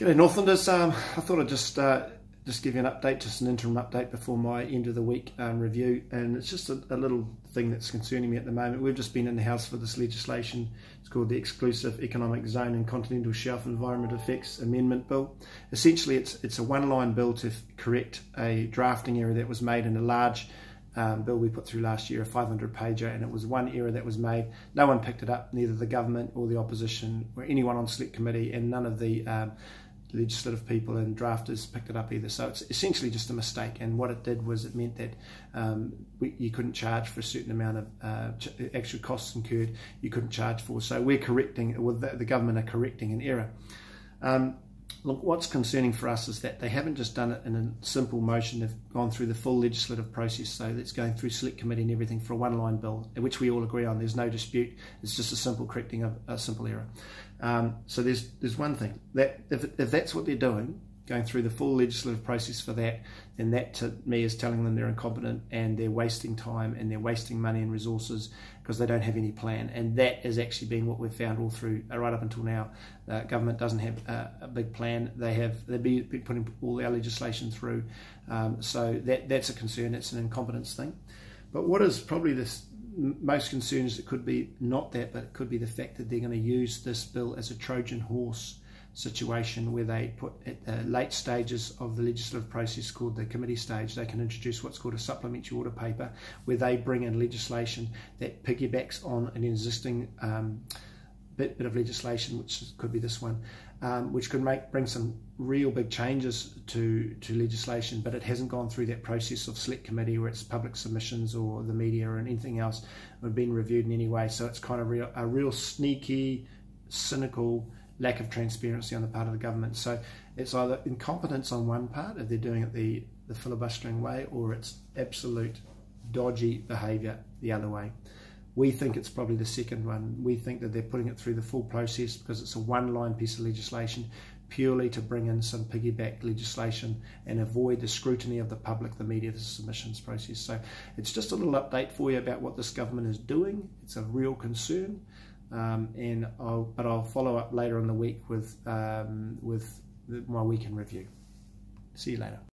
G'day Northlanders. I thought I'd just give you an update, just an interim update before my end of the week review, and it's just a little thing that's concerning me at the moment. We've just been in the House for this legislation. It's called the Exclusive Economic Zone and Continental Shelf Environment Effects Amendment Bill. Essentially, it's a one-line bill to correct a drafting error that was made in a large bill we put through last year, a 500-pager, and it was one error that was made. No one picked it up, neither the government or the opposition or anyone on select committee, and none of the legislative people and drafters picked it up either. So it's essentially just a mistake, and what it did was it meant that you couldn't charge for a certain amount of actual costs incurred, you couldn't charge for. So we're correcting, well, the government are correcting an error. Look, what's concerning for us is that they haven't just done it in a simple motion. They've gone through the full legislative process, so that's going through select committee and everything for a one-line bill, which we all agree on. There's no dispute. It's just a simple correcting of a simple error. So there's one thing, that if that's what they're doing, going through the full legislative process for that, then that to me is telling them they're incompetent and they're wasting time and they're wasting money and resources because they don't have any plan. And that has actually been what we've found all through, right up until now. Government doesn't have a big plan. They've been putting all our legislation through. So that's a concern. It's an incompetence thing. But what is probably this most concern is it could be not that, but it could be the fact that they're going to use this bill as a Trojan horse situation where they put at the late stages of the legislative process, called the committee stage, they can introduce what's called a supplementary order paper, where they bring in legislation that piggybacks on an existing bit of legislation, which could be this one, which could bring some real big changes to legislation, but it hasn't gone through that process of select committee where it's public submissions or the media or anything else have been reviewed in any way. So it's kind of a real sneaky, cynical lack of transparency on the part of the government. So it's either incompetence on one part, if they're doing it the filibustering way, or it's absolute dodgy behaviour the other way. We think it's probably the second one. We think that they're putting it through the full process because it's a one-line piece of legislation, purely to bring in some piggyback legislation and avoid the scrutiny of the public, the media, the submissions process. So it's just a little update for you about what this government is doing. It's a real concern. But I'll follow up later in the week with my weekend review. See you later.